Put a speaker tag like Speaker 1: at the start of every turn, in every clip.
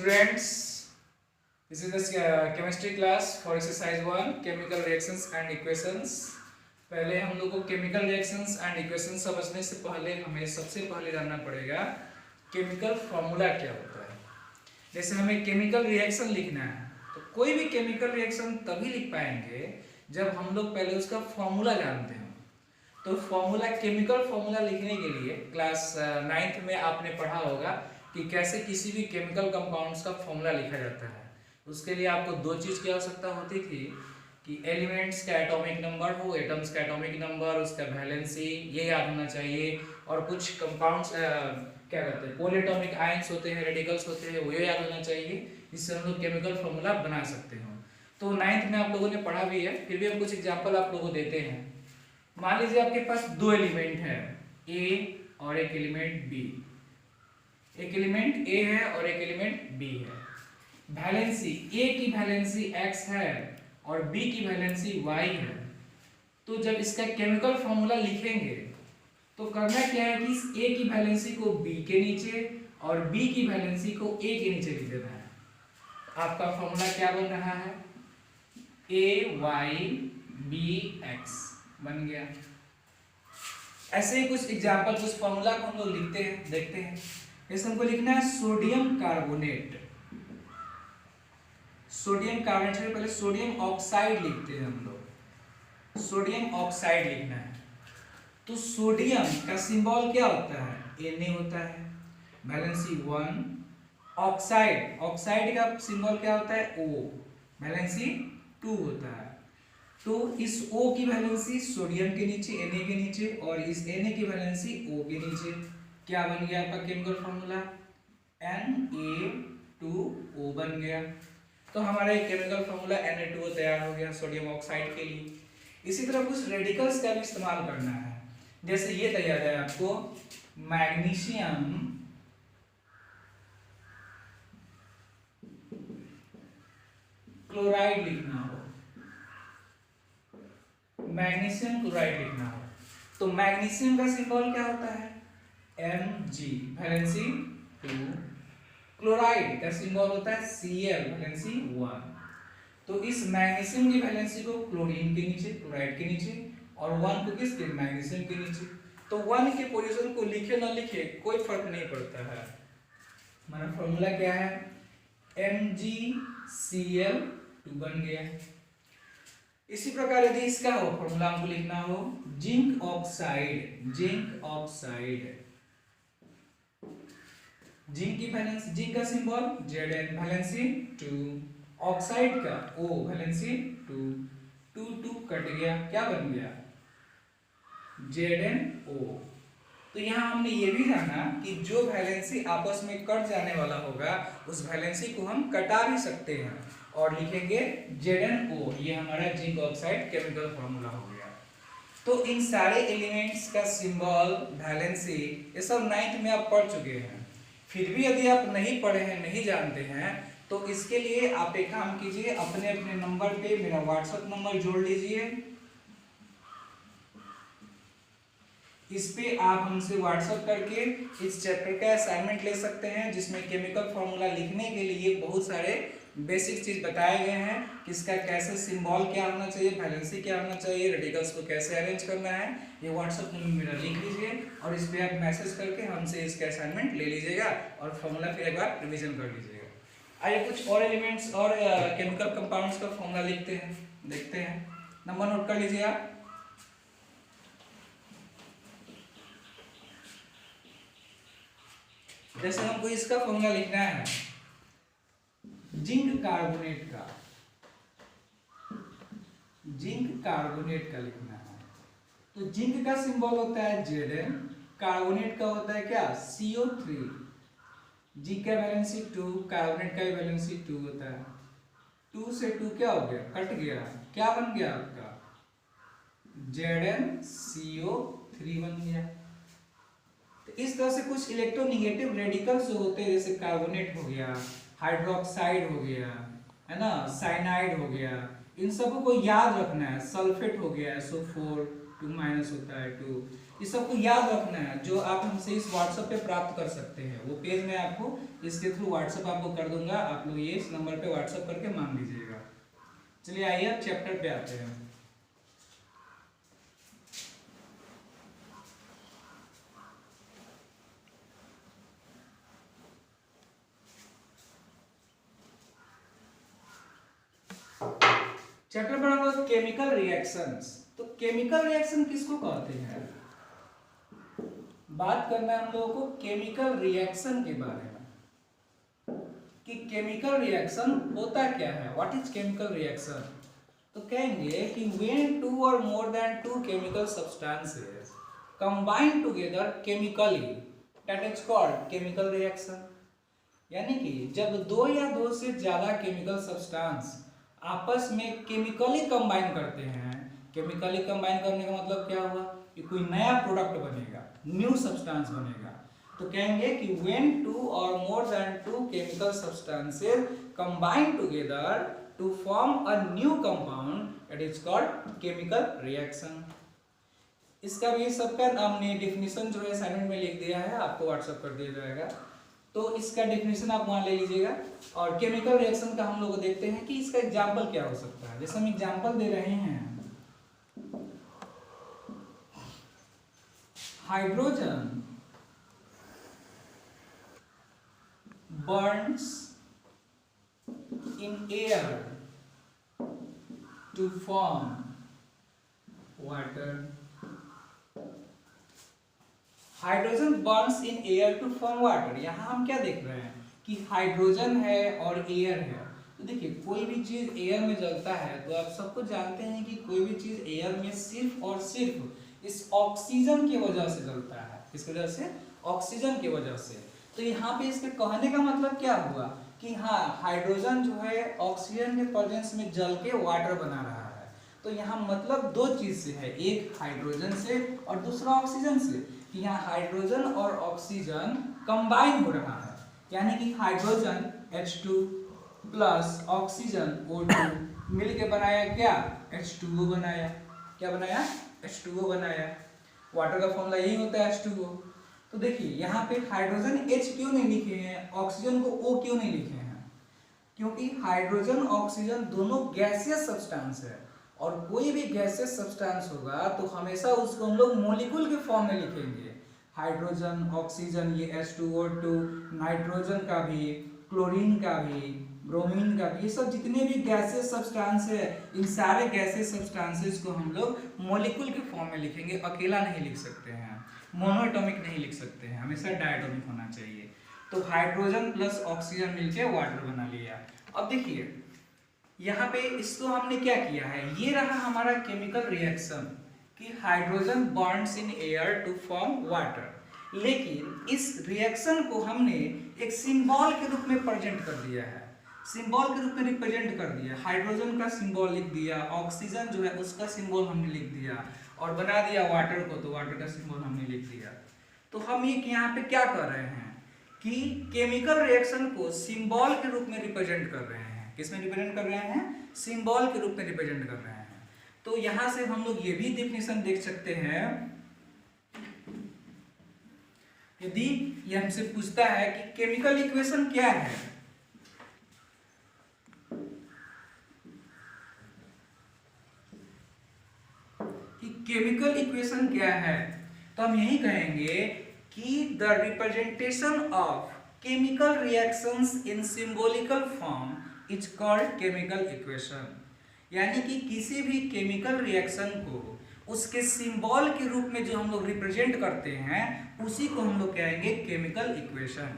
Speaker 1: students, this is the chemistry class for exercise 1 chemical reactions and equations। पहले हम लोग को केमिकल रिएक्शंस एंड इक्वेशंस समझने से पहले हमें सबसे पहले जानना पड़ेगा केमिकल फॉर्मूला क्या होता है। जैसे हमें केमिकल रिएक्शन लिखना है तो कोई भी केमिकल रिएक्शन तभी लिख पाएंगे जब हम लोग पहले उसका फॉर्मूला जानते हैं। तो फॉर्मूला, केमिकल फॉर्मूला लिखने के लिए क्लास 9th में आपने पढ़ा होगा कि कैसे किसी भी केमिकल कंपाउंड्स का फॉर्मूला लिखा जाता है। उसके लिए आपको दो चीज़ की आवश्यकता होती थी कि एलिमेंट्स का एटॉमिक नंबर हो, एटम्स का एटॉमिक नंबर, उसका वैलेंसी ये याद होना चाहिए, और कुछ कंपाउंड्स क्या कहते हैं पॉलीएटॉमिक आयंस होते हैं, रेडिकल्स होते हैं, वो ये याद होना चाहिए, जिससे हम लोग केमिकल फॉर्मूला बना सकते हो। तो 9th में आप लोगों ने पढ़ा भी है, फिर भी हम कुछ एग्जाम्पल आप लोगों को देते हैं। मान लीजिए आपके पास दो एलिमेंट है, ए और एक एलिमेंट बी। एक एलिमेंट ए है और एक एलिमेंट बी है। वैलेंसी, ए की वैलेंसी x है और b की वैलेंसी y है। तो जब इसका केमिकल फॉर्मूला लिखेंगे तो करना क्या है कि इस a की वैलेंसी को b के नीचे और b की वैलेंसी को a के नीचे लिख देना है। आपका फॉर्मूला क्या बन रहा है? AYBX बन गया। ऐसे ही कुछ एग्जाम्पल, कुछ फॉर्मूला को हम लोग लिखते हैं, देखते हैं। जैसे हमको लिखना है सोडियम कार्बोनेट। सोडियम कार्बोनेट से पहले सोडियम ऑक्साइड लिखते हैं हम लोग। सोडियम ऑक्साइड लिखना है तो सोडियम का सिंबल क्या होता है? Na होता है, वैलेंसी 1। ऑक्साइड, ऑक्साइड का सिंबल क्या होता है? O, वैलेंसी 2 होता है। तो इस O की वैलेंसी सोडियम के नीचे, Na के नीचे, और इस Na की वैलेंसी O के नीचे। क्या बन गया आपका केमिकल फॉर्मूला? Na2O बन गया। तो हमारा एक केमिकल फॉर्मूला Na2O तैयार हो गया सोडियम ऑक्साइड के लिए। इसी तरह कुछ रेडिकल्स का भी इस्तेमाल करना है। जैसे ये तैयार है आपको मैग्नीशियम क्लोराइड लिखना हो, मैग्नीशियम क्लोराइड लिखना हो तो मैग्नीशियम का सिंबल क्या होता है? Mg, valency 2। क्लोराइड का सिंबल होता है Cl, वैलेंसी 1। तो इस मैग्नीशियम की वैलेंसी को क्लोरीन के नीचे, क्लोराइड के नीचे, और 1 को किसके? मैग्नीशियम के नीचे। तो 1 के पोजीशन को लिखे ना लिखे कोई फर्क नहीं पड़ता है। हमारा फॉर्मूला क्या है? MgCl2 बन गया। इसी प्रकार यदि इसका हो फॉर्मूला हमको लिखना हो zinc oxide, zinc oxide, zinc की वैलेंसी, जिंक का सिंबल Zn, वैलेंसी 2। ऑक्साइड का O, वैलेंसी 2। 2 2 कट गया, क्या बन गया? ZnO। तो यहाँ हमने ये भी जाना कि जो वैलेंसी आपस में कट जाने वाला होगा उस वैलेंसी को हम कटा भी सकते हैं और लिखेंगे ZnO। ये हमारा जिंक ऑक्साइड केमिकल फॉर्मूला हो गया। तो इन सारे एलिमेंट्स का सिंबल, वैलेंसी, ये सब 9th में आप पढ़ चुके हैं। फिर भी यदि आप नहीं पढ़े हैं, नहीं जानते हैं, तो इसके लिए आप एक काम कीजिए, अपने अपने नंबर पे मेरा व्हाट्सएप नंबर जोड़ लीजिए। इस पे आप हमसे व्हाट्सएप करके इस चैप्टर का असाइनमेंट ले सकते हैं, जिसमें केमिकल फॉर्मूला लिखने के लिए बहुत सारे बेसिक चीज बताए गए हैं। किसका कैसे सिंबल क्या होना चाहिए, वैलेंसी क्या होना चाहिए, रेडिकल्स को कैसे अरेंज करना है। ये व्हाट्सएप नंबर मेरा लिख लीजिए और इस पे आप मैसेज करके हमसे इसका असाइनमेंट ले लीजिएगा और फॉर्मूला फिर एक बार रिविजन कर लीजिएगा। आइए कुछ और एलिमेंट्स और केमिकल कंपाउंड्स का फॉर्मूला लिखते हैं, देखते हैं। नंबर नोट कर लीजिए आप। जैसे हमको इसका फॉर्मूला लिखना है जिंक कार्बोनेट का, जिंक कार्बोनेट का लिखना है। तो जिंक का सिंबल होता है Zn, कार्बोनेट का होता है क्या? CO3। जिंक का वैलेंसी 2, कार्बोनेट का वैलेंसी 2 होता है। 2 से 2 क्या हो गया? कट गया, क्या बन गया आपका? ZnCO3 बन गया। तो इस तरह से कुछ इलेक्ट्रोनेगेटिव रेडिकल्स जो होते हैं, जैसे कार्बोनेट हो गया, हाइड्रोक्साइड हो गया, है ना, साइनाइड हो गया, इन सबको याद रखना है। सल्फेट हो गया SO4 2- होता है 2। इस सबको याद रखना है, जो आप हमसे इस व्हाट्सएप पे प्राप्त कर सकते हैं, वो पेज मैं आपको इसके थ्रू व्हाट्सएप आपको कर दूंगा, आप लोग ये इस नंबर पे व्हाट्सएप करके मांग लीजिएगा। चलिए आइए अब चैप्टर पे आते हैं। चैप्टर पर हम लोग केमिकल रिएक्शंस। तो केमिकल रिएक्शन किसको कहते हैं? बात करना है हम लोगों को केमिकल रिएक्शन के बारे में कि केमिकल रिएक्शन होता क्या है, व्हाट इज केमिकल रिएक्शन। तो कहेंगे कि when two or more than two chemical substances combine together chemically that is called chemical reaction. यानी कि जब दो या दो से ज्यादा केमिकल सब्सटेंस आपस में केमिकली कंबाइन करते हैं, केमिकली कंबाइन करने का मतलब क्या हुआ कि कोई नया प्रोडक्ट बनेगा, न्यू सब्सटेंस बनेगा। तो कहेंगे कि when two or more than two chemical substances combine together to form a new compound it is called chemical reaction. इसका भी सबका हमने डेफिनेशन जो है असाइनमेंट में लिख दिया है, आपको व्हाट्सएप कर दिया जाएगा, तो इसका डेफिनेशन आप वहां ले लीजिएगा। और केमिकल रिएक्शन का हम लोग देखते हैं कि इसका एग्जांपल क्या हो सकता है। जैसे हम एग्जांपल दे रहे हैं, hydrogen burns in air to form water. Hydrogen burns in air to form water. यहाँ हम क्या देख रहे हैं कि हाइड्रोजन है और एयर है। तो देखिए कोई भी चीज एयर में जलता है तो आप सबको जानते हैं कि कोई भी चीज एयर में सिर्फ और सिर्फ इस ऑक्सीजन की वजह से जलता है। किस वजह से? ऑक्सीजन की वजह से। तो यहाँ पे इसके कहने का मतलब क्या हुआ कि हाँ, हाइड्रोजन जो है ऑक्सीजन के प्रेजेंस में जल के वाटर बना रहा है। तो यहाँ मतलब दो चीज से है, एक हाइड्रोजन से और दूसरा ऑक्सीजन से, कि यहाँ हाइड्रोजन और ऑक्सीजन कंबाइन हो रहा है। यानी कि hydrogen H2 plus oxygen O2 मिलके बनाया क्या? H2O बनाया। क्या बनाया? H2O बनाया। वाटर का फॉर्मूला यही होता है H2O। तो देखिए यहाँ पे हाइड्रोजन H क्यों नहीं लिखे हैं, ऑक्सीजन को O क्यों नहीं लिखे हैं? क्योंकि हाइड्रोजन ऑक्सीजन दोनों गैसियस सब्सटेंस है, और कोई भी गैसियस सब्सटेंस होगा तो हमेशा उसको हम लोग मॉलिक्यूल के फॉर्म में लिखेंगे। हाइड्रोजन, ऑक्सीजन, ये H2O2, नाइट्रोजन का भी, क्लोरीन का भी, ब्रोमीन का भी, ये सब जितने भी गैसियस सब्सटेंस है, इन सारे गैसियस सब्सटेंसेस को हम लोग मॉलिक्यूल के फॉर्म में लिखेंगे, अकेला नहीं लिख सकते हैं, मोनोएटॉमिक नहीं लिख सकते हैं, हमेशा डायटॉमिक होना चाहिए। तो हाइड्रोजन प्लस ऑक्सीजन मिलके वाटर बना लिया। अब देखिए यहाँ पे इसको हमने क्या किया है, ये रहा हमारा केमिकल रिएक्शन कि hydrogen burns in air to form water. लेकिन इस रिएक्शन को हमने एक सिंबल के रूप में प्रेजेंट कर दिया है, सिंबल के रूप में रिप्रेजेंट कर दिया। हाइड्रोजन का सिंबल लिख दिया, ऑक्सीजन जो है उसका सिंबल हमने लिख दिया, और बना दिया वाटर को, तो वाटर का सिंबल हमने लिख दिया। तो हम ये यहाँ पे क्या कर रहे हैं कि केमिकल रिएक्शन को सिंबल के रूप में रिप्रेजेंट कर रहे हैं। किस में रिप्रेजेंट कर रहे हैं? सिंबल के रूप में रिप्रेजेंट कर रहे हैं। तो यहां से हम लोग ये भी डेफिनेशन देख सकते हैं, यदि ये हमसे पूछता है कि केमिकल इक्वेशन क्या है, कि केमिकल इक्वेशन क्या है, तो हम यही कहेंगे कि the representation of chemical reactions in symbolical form is called chemical equation. यानी कि किसी भी केमिकल रिएक्शन को उसके सिंबल के रूप में जो हम लोग रिप्रेजेंट करते हैं उसी को हम लोग कहेंगे केमिकल इक्वेशन।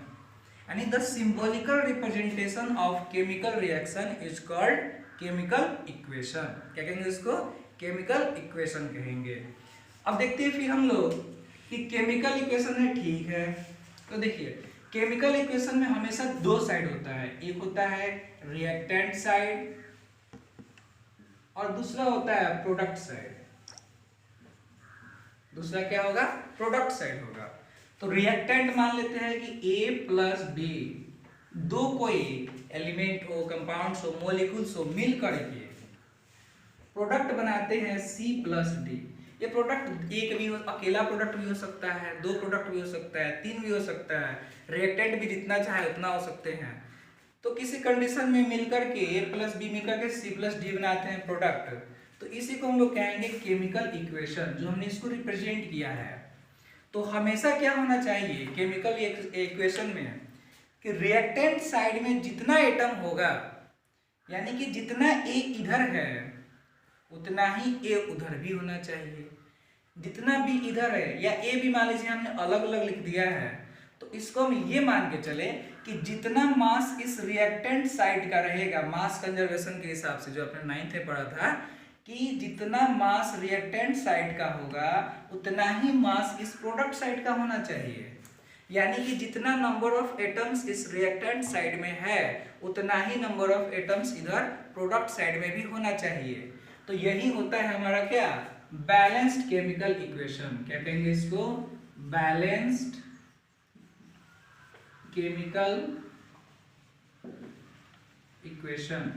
Speaker 1: यानी the symbolical representation of chemical reaction is called chemical equation. क्या कहेंगे इसको? केमिकल इक्वेशन कहेंगे। अब देखते हैं फिर हम लोग कि केमिकल इक्वेशन है, ठीक है। तो देखिए केमिकल इक्वेशन में हमेशा दो साइड होता है, एक होता है रिएक्टेंट साइड और दूसरा होता है प्रोडक्ट साइड। दूसरा क्या होगा? प्रोडक्ट साइड होगा। तो रिएक्टेंट मान लेते हैं कि A प्लस B, दो कोई एलिमेंट हो, कंपाउंड्स हो, मॉलिक्यूल्स हो, मिल करके प्रोडक्ट बनाते हैं C प्लस D।
Speaker 2: ये प्रोडक्ट एक भी हो, अकेला प्रोडक्ट भी हो सकता है, दो प्रोडक्ट भी हो सकता है, तीन भी हो सकता है, रिएक्टेंट भी जितना चाहे उतना हो सकते हैं। तो किसी कंडीशन में मिलकर के ए प्लस बी मिलकर के सी प्लस डी बनाते हैं प्रोडक्ट, तो इसी को हम लोग कहेंगे केमिकल इक्वेशन, जो हमने इसको रिप्रेजेंट किया है। तो हमेशा क्या होना चाहिए केमिकल इक्वेशन में कि रिएक्टेंट साइड में जितना एटम होगा, यानी कि जितना ए इधर है उतना ही ए उधर भी होना चाहिए। जितना बी इधर है, या ए भी मान लीजिए हमने अलग अलग लिख दिया है, तो इसको हम ये मान के चले कि जितना मास इस रिएक्टेंट साइड का रहेगा, मास कंजर्वेशन के हिसाब से जो आपने 9th में पढ़ा था, कि जितना मास रिएक्टेंट साइड का होगा उतना ही मास इस प्रोडक्ट साइड का होना चाहिए। यानी कि जितना नंबर ऑफ एटम्स इस रिएक्टेंट साइड में है उतना ही नंबर ऑफ एटम्स इधर प्रोडक्ट साइड में भी होना चाहिए। तो यही होता है हमारा क्या, बैलेंस्ड केमिकल इक्वेशन। क्या कहेंगे इसको, बैलेंस्ड केमिकल इक्वेशन।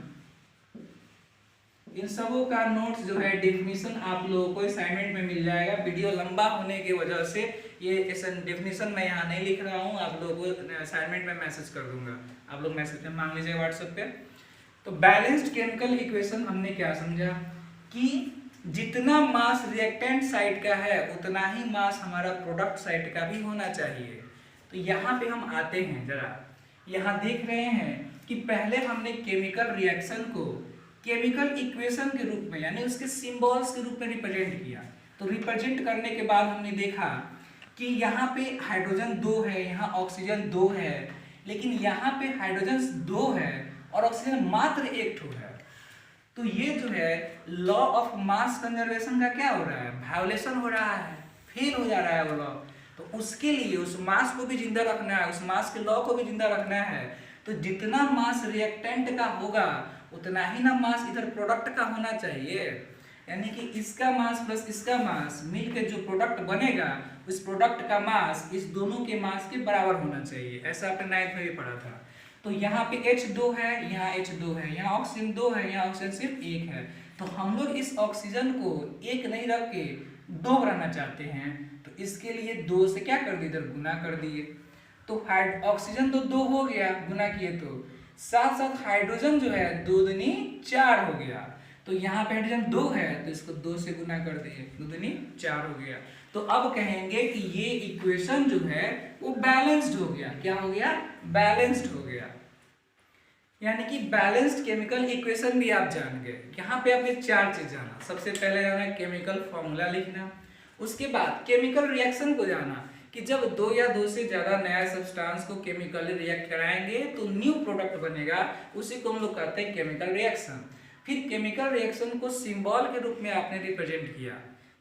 Speaker 2: इन सबों का नोट्स जो है डेफिनेशन आप लोगों को असाइनमेंट में मिल जाएगा। वीडियो लंबा होने की वजह से ये डेफिनेशन मैं यहाँ नहीं लिख रहा हूँ, आप लोगों को असाइनमेंट में मैसेज कर दूंगा, आप लोग मैसेज में मांग लीजिए व्हाट्सएप पे। तो बैलेंस्ड केमिकल इक्वेशन हमने क्या समझा कि जितना मास रिएक्टेंट साइड का है उतना ही मास हमारा प्रोडक्ट साइड का भी होना चाहिए। तो यहाँ पे हम आते हैं, जरा यहाँ देख रहे हैं कि पहले हमने केमिकल रिएक्शन को केमिकल इक्वेशन के रूप में, यानी उसके सिंबल्स के रूप में रिप्रेजेंट किया। तो रिप्रेजेंट करने के बाद हमने देखा कि यहाँ पे हाइड्रोजन 2 है, यहाँ ऑक्सीजन 2 है, लेकिन यहाँ पे हाइड्रोजन 2 है और ऑक्सीजन मात्र 1 ठो है। तो ये जो है लॉ ऑफ मास कंजर्वेशन का क्या हो रहा है, वायोलेशन हो रहा है, फेल हो जा रहा है वो लॉ। तो उसके लिए उस मास को भी जिंदा रखना है, उस मास के लॉ को भी जिंदा रखना है। तो जितना मास रिएक्टेंट का होगा उतना ही ना मास इधर प्रोडक्ट का होना चाहिए। यानी कि इसका मास प्लस इसका मास मिलकर जो प्रोडक्ट बनेगा उस प्रोडक्ट का मास इस दोनों के मास के बराबर होना चाहिए। ऐसा आपने 9th में भी पढ़ा था। तो यहाँ पे H2 है, यहाँ H2 है, यहाँ ऑक्सीजन 2 है, यहाँ ऑक्सीजन सिर्फ 1 है। तो हम लोग इस ऑक्सीजन को 1 नहीं रख के 2 बनाना चाहते हैं। तो इसके लिए 2 से क्या कर दिए, इधर गुना कर दिए। तो ऑक्सीजन तो 2 हो गया गुना किए, तो साथ साथ हाइड्रोजन जो है 2 दूनी 4 हो गया। तो यहाँ पे हाइड्रोजन 2 है तो इसको 2 से गुना कर दिए, 2 दूनी 4 हो गया। तो अब कहेंगे कि ये इक्वेशन जो है वो बैलेंस्ड हो गया। क्या हो गया, बैलेंस्ड हो गया। यानी कि बैलेंस्ड केमिकल इक्वेशन भी आप जान गए। यहाँ पे आपने 4 चीज जाना। सबसे पहले जाना केमिकल फॉर्मूला लिखना, उसके बाद केमिकल रिएक्शन को जाना कि जब 2 या 2 से ज्यादा नया सब्सटेंस को केमिकली रिएक्ट कराएंगे तो न्यू प्रोडक्ट बनेगा, उसी को हम लोग कहते हैं केमिकल रिएक्शन। फिर केमिकल रिएक्शन को सिंबल के रूप में आपने रिप्रेजेंट किया,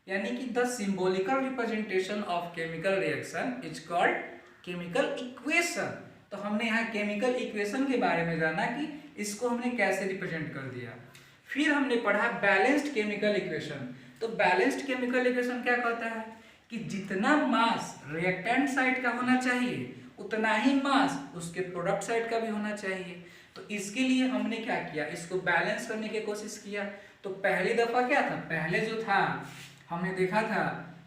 Speaker 2: यानी कि the symbolical representation of chemical reaction is called chemical equation. तो हमने यहाँ केमिकल इक्वेशन के बारे में जाना कि इसको हमने कैसे रिप्रेजेंट कर दिया। फिर हमने पढ़ा बैलेंस्ड केमिकल इक्वेशन। तो बैलेंस्ड केमिकल इक्वेशन क्या कहता है कि जितना मास रिएक्टेंट साइड का होना चाहिए उतना ही मास उसके प्रोडक्ट साइड का भी होना चाहिए। तो इसके लिए हमने क्या किया, इसको बैलेंस करने की कोशिश किया। तो पहली दफा क्या था, पहले जो था हमने देखा था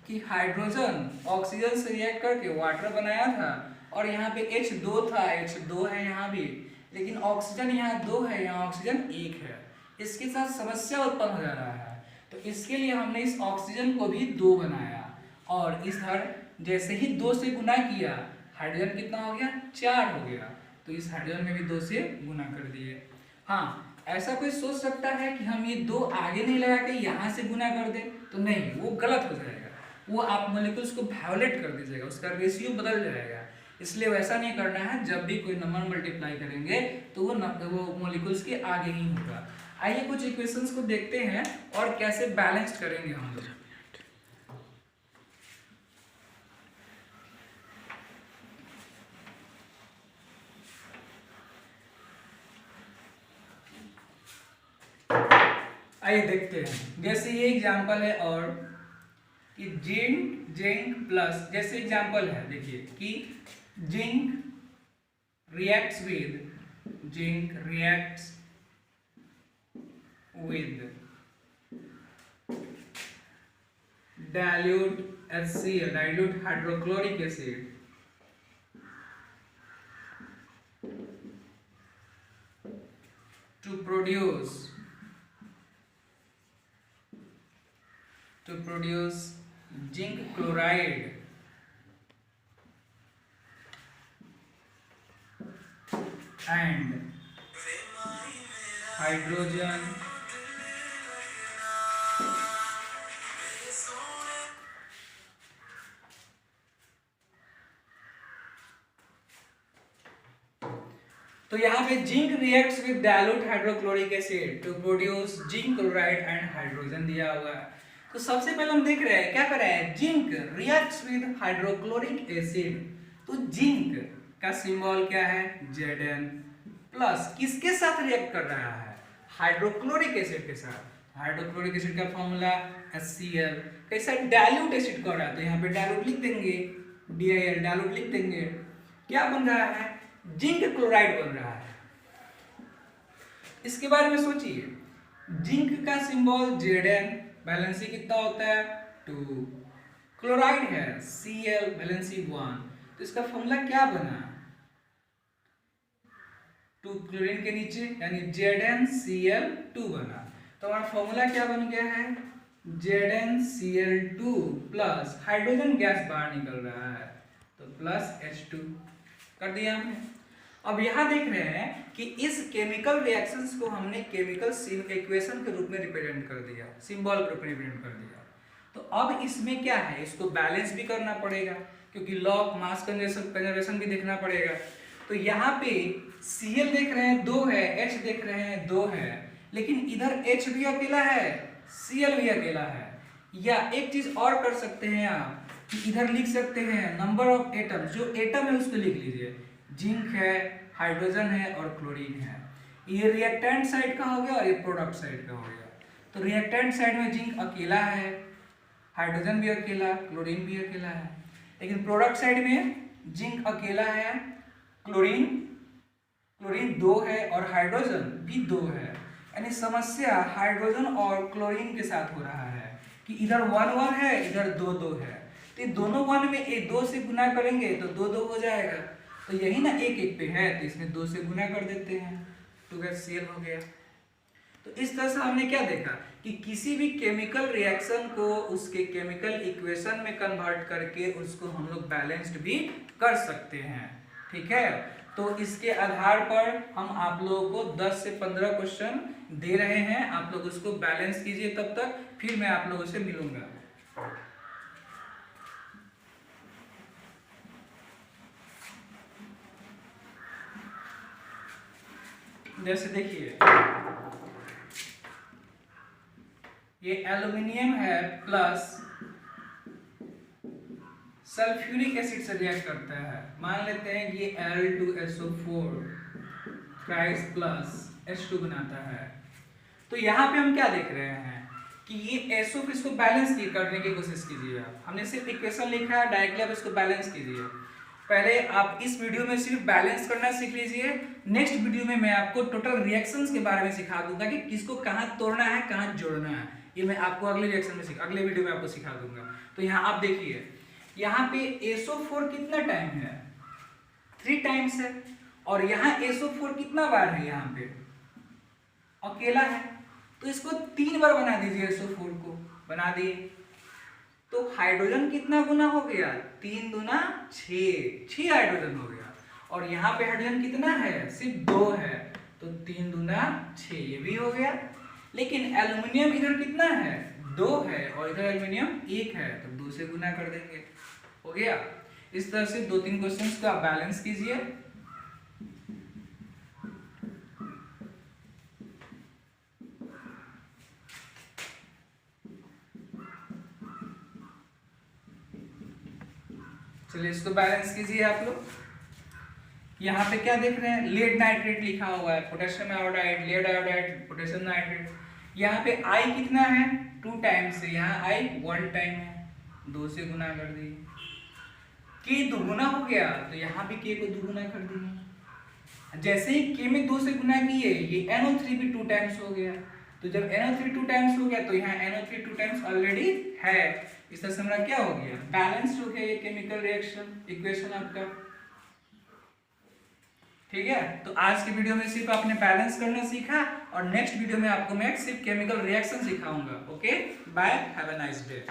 Speaker 2: कि हाइड्रोजन ऑक्सीजन से रिएक्ट करके वाटर बनाया था और यहाँ पे H2 था, H2 है यहाँ भी, लेकिन ऑक्सीजन यहाँ 2 है, यहाँ ऑक्सीजन 1 है। इसके साथ समस्या उत्पन्न हो जा रहा है। तो इसके लिए हमने इस ऑक्सीजन को भी 2 बनाया और इधर जैसे ही 2 से गुना किया हाइड्रोजन कितना हो गया, 4 हो गया। तो इस हाइड्रोजन में भी 2 से गुना कर दिए। हाँ, ऐसा कोई सोच सकता है कि हम ये 2 आगे नहीं लगा के यहाँ से गुना कर दें, तो नहीं, वो गलत हो जाएगा। वो आप मॉलिक्यूल्स को वायोलेट कर दीजिएगा, उसका रेशियो बदल जाएगा। इसलिए वैसा नहीं करना है। जब भी कोई नंबर मल्टीप्लाई करेंगे तो वो मॉलिक्यूल्स के आगे ही होगा। आइए कुछ इक्वेशंस को देखते हैं और कैसे बैलेंस करेंगे हम लोग। आइए देखते हैं। जैसे ये एग्जांपल है और कि जिंक प्लस, जैसे एग्जांपल है देखिए कि zinc reacts with dilute HCl, dilute hydrochloric acid, to produce zinc chloride and hydrogen तो यहाँ पे zinc reacts with dilute hydrochloric acid to produce zinc chloride and hydrogen दिया हुआ है। तो सबसे पहले हम देख रहे हैं क्या कर रहे हैं, zinc reacts with hydrochloric acid. तो जिंक का सिंबल क्या है, Zn प्लस किसके साथ रिएक्ट कर रहा है, हाइड्रोक्लोरिक एसिड के साथ। हाइड्रोक्लोरिक एसिड का फॉर्मूला HCl, कैसा डाइल्यूट एसिड कर रहा है तो यहाँ पे डाइल्यूट लिख देंगे, DIL डाइल्यूट लिख देंगे। क्या बन रहा है, जिंक क्लोराइड बन रहा है। इसके बारे में सोचिए, जिंक का सिंबल Zn, वैलेंसी कितना होता है 2, क्लोराइड है Cl, वैलेंसी 1, तो इसका फॉर्मूला क्या बना, 2 क्लोरीन के नीचे यानी ZnCl2 बना। तो हमारा फॉर्मूला क्या बन गया है, ZnCl2 प्लस हाइड्रोजन गैस बाहर निकल रहा है तो प्लस H2 कर दिया हमने। अब यहाँ देख रहे हैं कि इस केमिकल रिएक्शंस को हमने केमिकल इक्वेशन के रूप में रिप्रेजेंट कर दिया, सिंबल के रूप में रिप्रेजेंट कर दिया। तो अब इसमें क्या है, इसको बैलेंस भी करना पड़ेगा क्योंकि लॉ ऑफ मास कंजर्वेशन भी देखना पड़ेगा। तो यहाँ पे Cl देख रहे हैं 2 है, H देख रहे हैं 2 है, लेकिन इधर H भी अकेला है, Cl भी अकेला है। या एक चीज और कर सकते हैं आप कि इधर लिख सकते हैं नंबर ऑफ एटम, जो एटम है उसको लिख लीजिए, जिंक है, हाइड्रोजन है और क्लोरीन है। ये रिएक्टेंट साइड का हो गया और ये प्रोडक्ट साइड का हो गया। तो रिएक्टेंट साइड में जिंक अकेला है, हाइड्रोजन भी अकेला, क्लोरीन भी अकेला है, लेकिन प्रोडक्ट साइड में जिंक अकेला है, क्लोरीन 2 है और हाइड्रोजन भी 2 है। यानी समस्या हाइड्रोजन और क्लोरीन के साथ हो रहा है कि इधर 1 1 है, इधर 2 2 है। तो दोनों 1 में 2 से गुना करेंगे तो 2 2 हो जाएगा। तो यही ना 1 1 पे है तो इसमें 2 से गुना कर देते हैं, 2Cl हो गया। तो इस तरह से हमने क्या देखा कि किसी भी केमिकल रिएक्शन को उसके केमिकल इक्वेशन में कन्वर्ट करके उसको हम लोग बैलेंस्ड भी कर सकते हैं, ठीक है। तो इसके आधार पर हम आप लोगों को 10 से 15 क्वेश्चन दे रहे हैं, आप लोग उसको बैलेंस कीजिए तब तक, फिर मैं आप लोगों से मिलूंगा। जैसे देखिए ये एल्युमिनियम है प्लस सल्फ्यूरिक एसिड से रिएक्ट करता है। मान लेते हैं कि ये Al2SO4 थ्राइस प्लस H2 बनाता है। तो यहाँ पे हम क्या देख रहे हैं कि ये SO फिर इसको बैलेंस करने की कोशिश कीजिए आप। हमने सिर्फ इक्वेशन लिखा है, डायरेक्टली आप इसको बैलेंस कीजिए। पहले आप इस वीडियो में सिर्फ बैलेंस करना सीख लीजिए, नेक्स्ट वीडियो में मैं आपको टोटल रिएक्शंस के बारे में सिखा दूंगा कि किसको कहाँ तोड़ना है, कहाँ जोड़ना है। ये मैं आपको अगले रिएक्शन में अगले वीडियो में आपको सिखा दूंगा। तो यहाँ आप देखिए, यहाँ पे SO4 कितना टाइम है, 3 टाइम्स है, और यहाँ SO4 कितना बार है, यहाँ पे अकेला है, तो इसको 3 बार बना दीजिए, SO4 को बना दिए। तो हाइड्रोजन कितना गुना हो गया, 3 दूना 6 हाइड्रोजन हो गया। और यहाँ पे हाइड्रोजन कितना है, सिर्फ 2 है, तो 3 दूना 6 ये भी हो गया। लेकिन एल्युमिनियम इधर कितना है, 2 है, और इधर एल्युमिनियम 1 है, तो 2 से गुना कर देंगे, हो गया। इस तरह से 2-3 क्वेश्चंस का बैलेंस कीजिए। चलिए इसको बैलेंस कीजिए आप लोग। यहाँ पे क्या देख रहे हैं, लेड नाइट्रेट लिखा हुआ है, potassium iodide, lead iodide, potassium nitrate. यहाँ पे I कितना है, 2 टाइम्स है, यहाँ I 1 टाइम है, 2 से गुना कर दिए। K दुगुना हो गया, तो यहाँ भी K को दुगुना कर दिए। जैसे ही K में 2 से गुना किए, ये NO3 भी 2 टाइम्स हो गया। तो जब NO3 2 टाइम्स हो गया तो यहाँ NO3 2 टाइम्स ऑलरेडी है, इस तरह से हमारा क्या हो गया, बैलेंस्ड हो गया ये केमिकल रिएक्शन इक्वेशन आपका। ठीक है, तो आज की वीडियो में सिर्फ आपने बैलेंस करना सीखा और नेक्स्ट वीडियो में आपको मैं सिर्फ केमिकल रिएक्शन सिखाऊंगा। Okay, bye, have a nice day.